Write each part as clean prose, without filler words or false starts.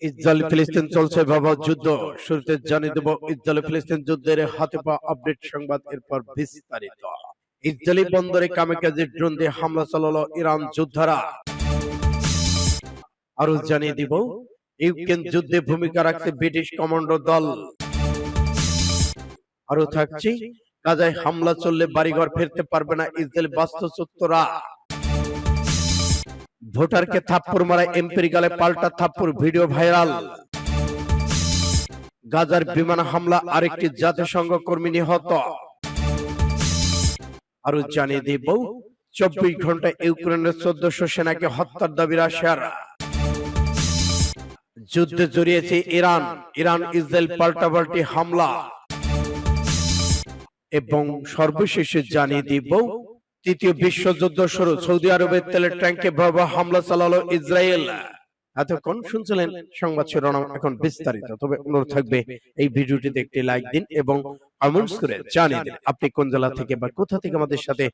Israel ফিলিস্তিন চলছে ভয়াবহ যুদ্ধ। শুরুতে জানিয়ে দেব ইসরায়েল ফিলিস্তিন যুদ্ধের হাতে পাওয়া আপডেট সংবাদ, এরপর বিস্তারিত। ইসরায়েলি বন্দরে কামিকাজি ড্রোন দিয়ে হামলা চালালো ইরান যোদ্ধারা। আরো জানিয়ে দিব ইউক্রেন যুদ্ধে ভূমিকা রাখছে ব্রিটিশ কমান্ডো দল। আরো থাকছে গাজায় হামলা চললে বাড়িঘর ফিরতে পারবে না ইসরায়েল বাস্তুচ্যুতরা। ভোটারকে থাপ্পড় মারা এমপির গালে পাল্টা থাপ্পড়, ভিডিও ভাইরাল। গাজার বিমান হামলা আরেকটি জাতিসংঘ কর্মী নিহত। আরো জানিয়ে দিব 24 ঘন্টায় ইউক্রেনের 1400 সেনাকে হত্যার দাবি রাশিয়ার। যুদ্ধে জড়িয়েছে ইরান, ইসরায়েল পাল্টাপাল্টি হামলা। এবং সর্বশেষে জানিয়ে দিব তৃতীয় বিশ্বযুদ্ধ শুরু, সৌদি আরবের তেলের ট্যাঙ্কে ভয়াবহ হামলা চালালো ইসরায়েল। এতক্ষণ শুনছিলেন সংবাদ শিরোনাম, এখন বিস্তারিত। তবে অনুরোধ থাকবে এই ভিডিওটিতে একটি লাইক দিন এবং কমেন্টস করে জানিয়ে দিন আপনি কোন জেলা থেকে বা কোথা থেকে আমাদের সাথে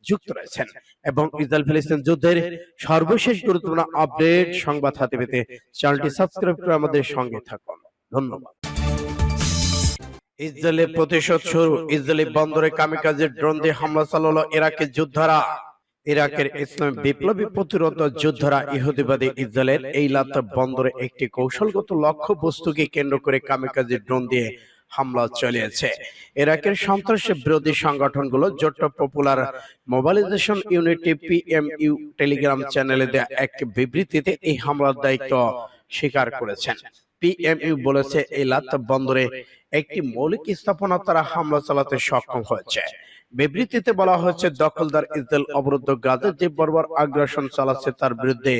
যুক্ত রয়েছেন। এবং ইসরায়েল ফিলিস্তিন যুদ্ধের সর্বশেষ গুরুত্বপূর্ণ আপডেট সংবাদ হাতে পেতে চ্যানেলটি সাবস্ক্রাইব করে আমাদের সঙ্গে থাকুন। ধন্যবাদ। ইসরায়েলের প্রতিশোধ শুরু, ইসরায়েলি বন্দরে কামিকাজি ড্রোন দিয়ে হামলা চালালো ইরাকের যোদ্ধারা। ইরাকের ইসলামী বিপ্লবী প্রতিরোধ যোদ্ধারা ইহুদিবাদী ইসরায়েলের এইলাত বন্দরে একটি কৌশলগত লক্ষ্য বস্তুকে কেন্দ্র করে কামিকাজি ড্রোন দিয়ে হামলা চালিয়েছে। ইরাকের সন্ত্রাস বিরোধী সংগঠনগুলো জোট popular mobilization unity PMU Telegram চ্যানেলে দেয়া এক বিবৃতিতে এই হামলার দায়িত্ব স্বীকার করেছেন। পিএমইউ বলেছে এইলাত বন্দরে একটি মৌলিক স্থাপনা তারা হামলা চালাতে সক্ষম হয়েছে। বিবৃতিতে বলা হয়েছে দখলদার ইসরায়েল অবরুদ্ধ গাজা যে বর্বর আগ্রাসন চালাচ্ছে তার বিরুদ্ধে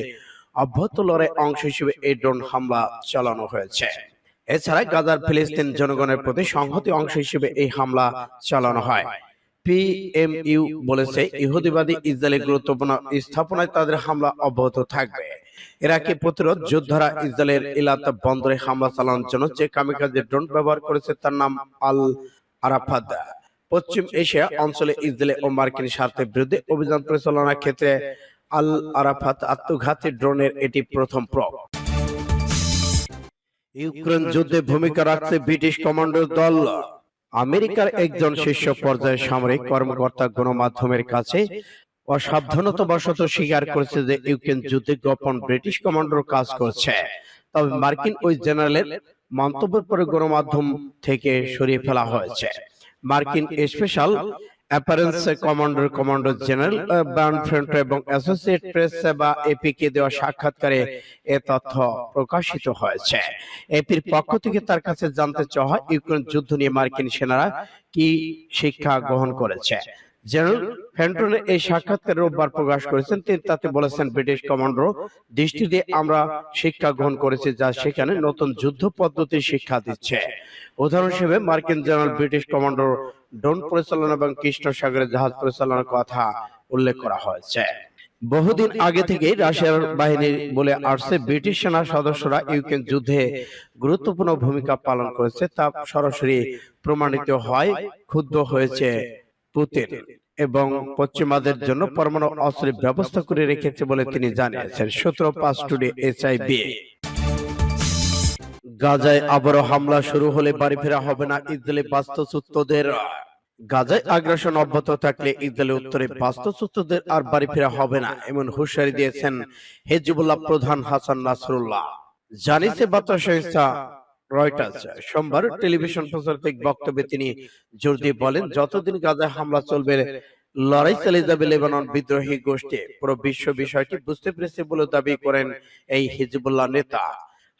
অব্যাহত লড়াই অংশ হিসেবে এই ড্রোন হামলা চালানো হয়েছে। এছাড়া গাজার ফিলিস্তিন জনগণের প্রতি সংহতি অংশ হিসেবে এই হামলা চালানো হয়। পিএমইউ বলেছে ইহুদিবাদী ইসরায়েলের গুরুত্বপূর্ণ স্থাপনায় তাদের হামলা অব্যাহত থাকবে। ইরাকি প্রতিরোধ যোদ্ধারা ইসরায়েলের ইলাত বন্দরে হামলা চালানোর জন্য যে কামিকাজি ড্রোন ব্যবহার করেছে তার নাম আল আরাফাত। পশ্চিম এশিয়া অঞ্চলে ইসরায়েল ও মার্কিন স্বার্থের বিরুদ্ধে অভিযান পরিচালনার ক্ষেত্রে আল আরাফাত আত্মঘাতী ড্রোনের এটি প্রথম প্রয়োগ। ইউক্রেন যুদ্ধে ভূমিকা রাখছে ব্রিটিশ কমান্ডো দল। আমেরিকার একজন শীর্ষ পর্যায়ের সামরিক কর্মকর্তা গণমাধ্যমের কাছে অসাবধানতাবশত স্বীকার করেছে যে ইউক্রেন যুদ্ধে গোপন ব্রিটিশ কমান্ডোর কাজ করছে। তবে মার্কিন ওই জেনারেলের মন্তব্যের পরে গণমাধ্যম থেকে সরিয়ে ফেলা হয়েছে। মার্কিন স্পেশাল অ্যাপারেন্স কমান্ডো জেনারেল বার্নফ্রন্ট এবং অ্যাসোসিয়েট প্রেস বা এপি কে দেওয়া সাক্ষাৎকারে এ তথ্য প্রকাশিত হয়েছে। এপির পক্ষ থেকে তার কাছে জানতে চাওয়া হয় ইউক্রেন যুদ্ধ নিয়ে মার্কিন সেনারা কি শিক্ষা গ্রহণ করেছে। জেনারেল ফেন্টনের এই সাক্ষাৎকার রোববার প্রকাশ করেছেন। তিনি তাতে বলেছেন ব্রিটিশ কমান্ডো দৃষ্টি দিয়ে আমরা শিক্ষা গ্রহণ করেছি যা সেখানে নতুন যুদ্ধ পদ্ধতি শিক্ষা দিচ্ছে। উদাহরণ হিসেবে মার্কিন জেনারেল ব্রিটিশ কমান্ডোর ড্রোন পরিচালনা এবং কৃষ্ণ সাগরে জাহাজ পরিচালনার কথা উল্লেখ করা হয়েছে। বহুদিন আগে থেকেই রাশিয়ার বাহিনী বলে আসছে ব্রিটিশ সেনা সদস্যরা ইউক্রেন যুদ্ধে গুরুত্বপূর্ণ ভূমিকা পালন করেছে। তা সরাসরি প্রমাণিত হয়। ক্ষুব্ধ হয়েছে পুতিন এবং পশ্চিমাদের জন্য পরমাণু অস্ত্রের ব্যবস্থা করে রেখেছে বলে তিনি জানিয়েছেন। সূত্র 5 টুডে HIB। গাজায় আবারও হামলা শুরু হলে বাড়ি ফেরা হবে না ইসরায়েলি বাস্তুচ্যুতদের। গাজায় আগ্রাসন অব্যাহত থাকলে ইসরায়েলের উত্তরে বাস্তুচ্যুতদের আর বাড়ি ফেরা হবে না এমন হুঁশিয়ারি দিয়েছেন হিজবুল্লাহ প্রধান হাসান নাসরুল্লাহ। জানিয়েছে বার্তা সংস্থা রয়টার্স। সোমবার টেলিভিশন প্রচারিত এক বক্তব্যে তিনি জোর দিয়ে বলেন যতদিন গাজায় হামলা চলবে লড়াই চালিয়ে যাবে লেবানন বিদ্রোহী গোষ্ঠী। পুরো বিশ্ব বিষয়টি বুঝতে পেরেছে বলে দাবি করেন এই হিজবুল্লাহ নেতা।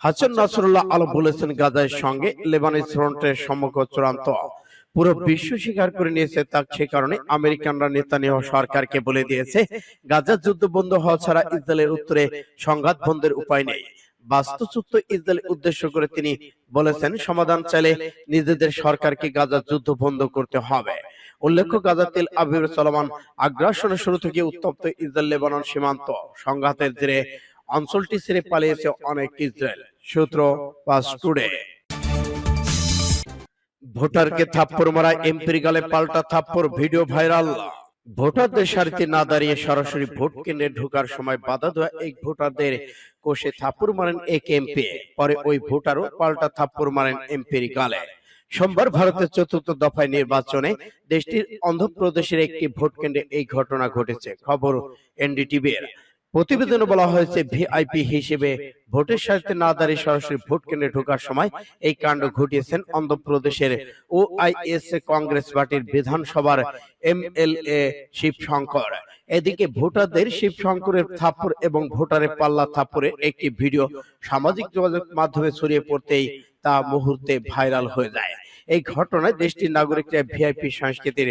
হাসান নাসরুল্লাহ আলো বলেছেন গাজার সঙ্গে লেবানন ফ্রন্টের সম্মুখ চূড়ান্ত। পুরো বিশ্ব স্বীকার করে নিয়েছে তার সে কারণে আমেরিকানরা নেতানিয়াহু সরকারকে বলে দিয়েছে গাজার যুদ্ধ বন্ধ হওয়া ছাড়া ইসরায়েলের উত্তরে সংঘাত বন্ধের উপায় নেই। বাস্তুচ্যুত ইসরায়েল উদ্দেশ্য করে তিনি বলেছেন সমাধান চাইলে নিজেদের সরকারকে গাজার যুদ্ধ বন্ধ করতে হবে। উল্লেখ্য গাজা তেল আবিবের চলমান আগ্রাসনের শুরু থেকে উত্তপ্ত ইসরায়েল লেবানন সীমান্ত সংঘাতের জেরে অঞ্চলটি ছেড়ে পালিয়েছে অনেক ইসরায়েল। সূত্র 5 টুডে। ভোটারকে থাপ্পড় মারা এমপির গালে পাল্টা থাপ্পড়, ভিডিও ভাইরাল। ভোটারদের সারিতে না দাঁড়িয়ে সরাসরি ভোট কেন্দ্রে ঢোকার সময় বাধা দেওয়া এক ভোটারদের কোষে থাপ্পড় মারেন এক এমপি। পরে ওই ভোটারও পাল্টা থাপ্পড় মারেন এমপির গালে। সোমবার ভারতের চতুর্থ দফায় নির্বাচনে দেশটির অন্ধ্রপ্রদেশের একটি ভোট কেন্দ্রে এই ঘটনা ঘটেছে। খবর এনডিটিভির। প্রতিবেদনে বলা হয়েছে, ভিআইপি হিসেবে ভোটের সারিতে না দাঁড়িয়ে সরাসরি ভোট কেন্দ্রে ঢোকার সময় এই কাণ্ড ঘটিয়েছেন অন্ধ্রপ্রদেশের ওআইএস কংগ্রেস পার্টির বিধানসভার এমএলএ শিবশঙ্কর। এদিকে ভোটারদের শিবশঙ্করের থাপ্পড় এবং ভোটারের পাল্লা থাপ্পড়ের একটি ভিডিও সামাজিক যোগাযোগ মাধ্যমে ছড়িয়ে পড়তেই তা মুহূর্তে ভাইরাল হয়ে যায়। এই ঘটনায় দেশটির নাগরিকরা ভিআইপি সংস্কৃতির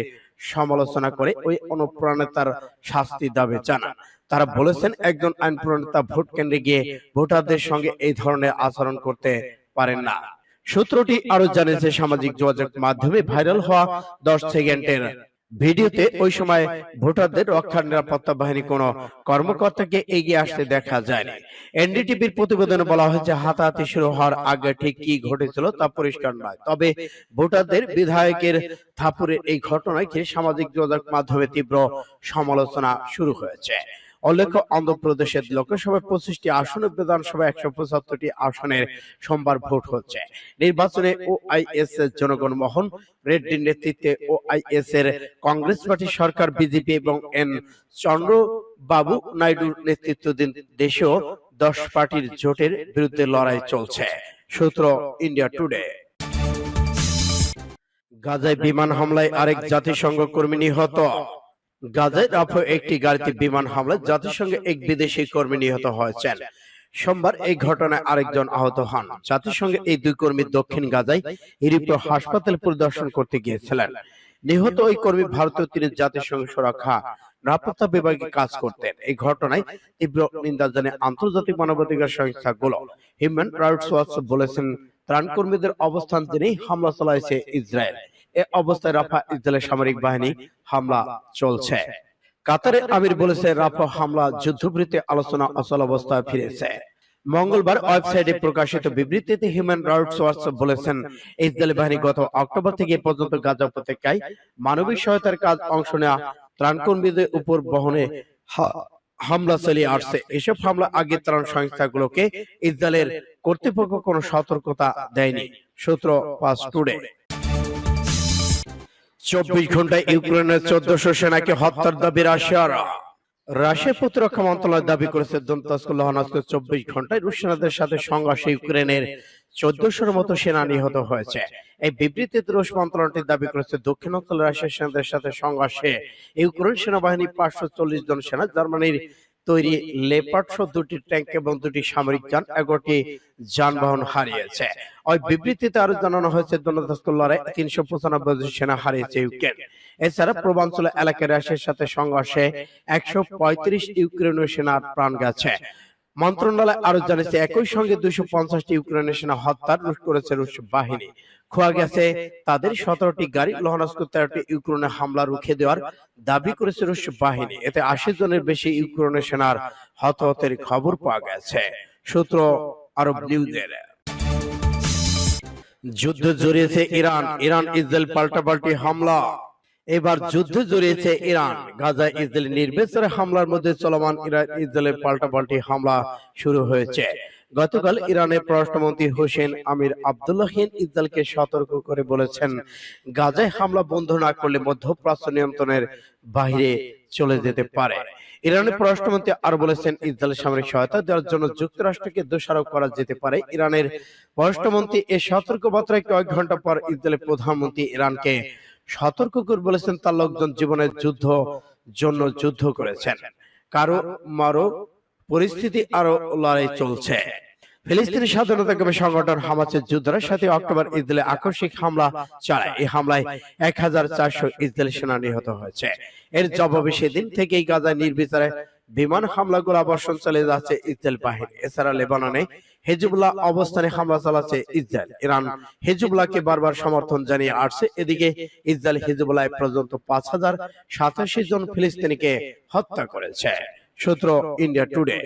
সমালোচনা করে ওই অনুপ্রেরণার শাস্তি দাবি জানান। তারা বলেছেন, একজন আইন প্রণেতা ভোট কেন্দ্রে গিয়ে ভোটারদের সঙ্গে এই ধরনের আচরণ করতে পারেন না। সূত্রটি আরো জানিয়েছে, সামাজিক যোগাযোগ মাধ্যমে ভাইরাল হওয়া 10 সেকেন্ডের ভিডিওতে ওই সময় ভোটারদের রক্ষা নিরাপত্তা বাহিনী কোনো কর্মকর্তাকে এগিয়ে আসতে দেখা যায়নি। এনডিটিভির প্রতিবেদনে বলা হয়েছে, হাতাহাতি শুরু হওয়ার আগে ঠিক কি ঘটেছিল তা পরিষ্কার নয়। তবে ভোটারদের বিধায়কের থাপ্পড়ের এই ঘটনায় ঘিরে সামাজিক যোগাযোগ মাধ্যমে তীব্র সমালোচনা শুরু হয়েছে। উল্লেখ্য, অন্ধ্রপ্রদেশের লোকসভায় 25টি আসনে, বিধানসভায় 175টি আসনের সোমবার ভোট হচ্ছে। নির্বাচনে ওআইএস এর জনগণ মোহন রেড্ডির নেতৃত্বে ওআইএস এর কংগ্রেস পার্টি সরকার, বিজেপি এবং এন চন্দ্রবাবু নাইডুর নেতৃত্বাধীন দেশেও 10 পার্টির জোটের বিরুদ্ধে লড়াই চলছে। সূত্র ইন্ডিয়া টুডে। গাজায় বিমান হামলায় আরেক জাতিসংঘ কর্মী নিহত। গাজায় রাফা একটি গাড়িতে বিমান হামলায় জাতিসংঘের এক বিদেশি কর্মী নিহত হয়েছেন। সোমবার এই ঘটনায় আরেকজন আহত হন। জাতিসংঘের এই দুই কর্মী দক্ষিণ গাজায় ইউরোপীয় হাসপাতাল পরিদর্শন করতে গিয়েছিলেন। নিহত ওই কর্মী ভারতীয়, তিনি জাতিসংঘ সুরক্ষা নিরাপত্তা বিভাগে কাজ করতেন। এই ঘটনায় তীব্র নিন্দা জানিয়ে আন্তর্জাতিক মানবাধিকার সংস্থাগুলো হিউম্যান রাইটস ওয়াচ বলেছেন, ত্রাণকর্মীদের অবস্থান জেনেই হামলা চালাইছে ইসরায়েল। এ অবস্থায় রাফা ইসরায়েলের সামরিক বাহিনী হামলা চলছে। কাতারের আমির বলেছে, রাফা হামলা যুদ্ধবৃত্তি আলোচনা অচল অবস্থায় ফিরেছে। মঙ্গলবার ওয়েবসাইটে প্রকাশিত বিবৃতিতে হিউম্যান রাইটস ওয়াচ বলেছেন, ইসরায়েলি বাহিনী গত অক্টোবর থেকে এ পর্যন্ত গাজা উপত্যকায় মানবিক সহায়তার কাজ অংশ নেওয়া ত্রাণকর্মীদের উপর বহনে হামলা চালিয়ে আসছে। এসব হামলা আগে ত্রাণ সংস্থাগুলোকে ইসরায়েলের কর্তৃপক্ষ কোনো সতর্কতা দেয়নি। সূত্র ফাস্ট টুডে। 24 ঘন্টায় ইউক্রেনের 1400 সেনাকে হত্যার দাবি রাশিয়ার। রাশিয়ার প্রতিরক্ষা মন্ত্রণালয় দাবি করেছে, দন্তস্ক লহানস্ক 24 ঘন্টায় রুশ সেনাদের সাথে সংঘর্ষে ইউক্রেনের 1400-এর মতো সেনা নিহত হয়েছে। এই বিবৃতিতে রুশ মন্ত্রণালয়টি দাবি করেছে, দক্ষিণাঞ্চল রাশিয়ার সেনাদের সাথে সংঘর্ষে ইউক্রেন সেনাবাহিনী 540 জন সেনা, জার্মানির তৈরি লেপার্ড 2টি ট্যাঙ্ক এবং 2টি সামরিক যান, 11টি যানবাহন হারিয়েছে। ওই বিবৃতিতে আরো জানানো হয়েছে, দন্তস্ক লড়াই 395 জন সেনা হারিয়েছে ইউক্রেন। এছাড়া পূর্বাঞ্চল এলাকায় রাশিয়ার সাথে সংঘর্ষে 135 ইউক্রেনীয় সেনার প্রাণ গেছে। মন্ত্রণালয় আরো জানিয়েছে, একই সঙ্গে 250টি ইউক্রেনের সেনা হত্যার করেছে রুশ বাহিনী। খোয়া গেছে তাদের 17টি গাড়ি। লুহানস্ক 13টি ইউক্রেনে হামলা রুখে দেওয়ার দাবি করেছে রুশ বাহিনী। এতে 80 জনের বেশি ইউক্রেনের সেনার হতাহতের খবর পাওয়া গেছে। সূত্র আরব নিউজের। যুদ্ধে জড়িয়েছে ইরান। ইরান ইসরায়েল পাল্টাপাল্টি হামলা। এবার যুদ্ধে জড়িয়েছে ইরান। গাজায় ইসরায়েলি নির্বিচারে হামলার মধ্যে চলমান ইরান ইসরায়েলের পাল্টাপাল্টি হামলা শুরু হয়েছে। গতকাল ইরানের পররাষ্ট্রমন্ত্রী হোসেন আমির আব্দুল্লাহিয়ান ইসরায়েলকে সতর্ক করে বলেছেন, গাজায় হামলা বন্ধ না করলে মধ্যপ্রাচ্য নিয়ন্ত্রণের বাইরে চলে যেতে পারে। ইরানের পররাষ্ট্রমন্ত্রী আরো বলেছেন, ইসরায়েলের সামরিক সহায়তা দেওয়ার জন্য যুক্তরাষ্ট্রকে দোষারোপ করা যেতে পারে। ইরানের পররাষ্ট্রমন্ত্রী এই সতর্কবার্তায় কয়েক ঘন্টা পর ইসরায়েলের প্রধানমন্ত্রী ইরানকে সতর্ক করে বলেছেন, তার লোকজন জীবনের জন্য যুদ্ধ করেছেন, কারো মারো পরিস্থিতি আরো লড়াই চলছে। ফিলিস্তিনি স্বাধীনতাকামী সংগঠন হামাসের যোদ্ধারা 7 অক্টোবর ইসরায়েলে আকস্মিক হামলা চালায়। এই হামলায় 1400 ইসরায়েলি সেনা নিহত হয়েছে। এর জবাবে সেদিন থেকেই গাজায় নির্বিচারে বিমান হামলা, গোলাবর্ষণ চালিয়ে যাচ্ছে ইসরায়েল বাহিনী। এছাড়া লেবাননে হিজবুল্লাহ অবস্থানে হামলা চালাচ্ছে ইসরায়েল। ইরান হিজবুল্লাহকে বারবার সমর্থন জানিয়ে আসছে। এদিকে ইসরায়েল হিজবুল্লাহ পর্যন্ত 5087 জন ফিলিস্তিনিকে হত্যা করেছে। সূত্র ইন্ডিয়া টুডে।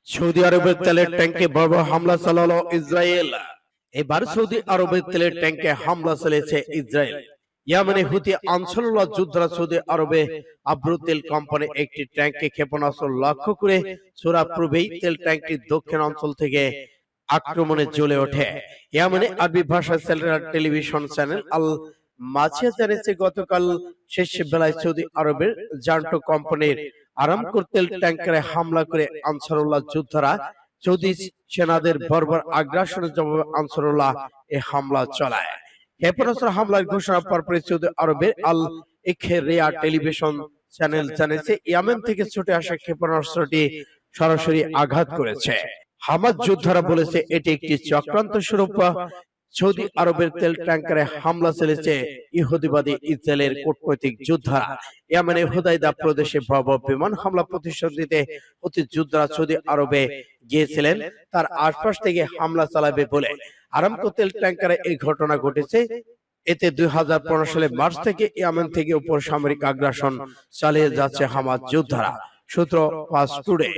সৌদি আরবের তেলের ট্যাঙ্কে ভয়াবহ হামলা চালালো ইসরায়েল। এবার সৌদি আরবের তেলের ট্যাঙ্কে হামলা চালিয়েছে ইসরায়েল। ইয়ামেনে হুতি আনসারুল্লাহ যোদ্ধারা সৌদি আরবে আব্রু তেল কোম্পানির একটি ট্যাঙ্কে ক্ষেপণাস্ত্র লক্ষ্য করে ছোড়া পূর্বেই তেল ট্যাঙ্কটি দক্ষিণ অঞ্চল থেকে আক্রমণে জ্বলে ওঠে। ইয়ামেনে আরবি ভাষায় সেলুলার টেলিভিশন চ্যানেল আল মাছিয়া জানিয়েছে, গতকাল শেষ বেলায় সৌদি আরবের জান্টো কোম্পানির আরামকো তেল ট্যাঙ্কারে হামলা করে আনসারুল্লাহ যোদ্ধারা সৌদি সেনাদের বর্বর আগ্রাসনের জবাবে আনসারুল্লাহ এ হামলা চালায়। ক্ষেপণাস্ত্র হামলার ঘোষণা পরপরই সৌদি আরবের আল ইখরিয়া টেলিভিশন চ্যানেল জানিয়েছে, ইয়েমেন থেকে ছুটে আসা ক্ষেপণাস্ত্রটি সরাসরি আঘাত করেছে। হামাস যোদ্ধারা বলেছে এটি একটি চক্রান্ত স্বরূপ সৌদি আরবের তেল ট্যাঙ্কারে হামলা চালিয়েছে ইহুদিবাদী ইসরায়েলের কূটনৈতিক যোদ্ধারা। ইয়েমেনের হুদাইদা প্রদেশে ভয়াবহ বিমান হামলা প্রতিশোধ নিতে হুতি যোদ্ধারা সৌদি আরবে গিয়েছিলেন, তার আশপাশ থেকে হামলা চালাবে বলে। আরামকো তেল ট্যাঙ্কারে এই ঘটনা ঘটেছে। এতে 2015 সালে মার্চ থেকে ইয়েমেন থেকে উপর সামরিক আগ্রাসন চালিয়ে যাচ্ছে হামাস যোদ্ধারা। সূত্র ফাস্ট টুডে।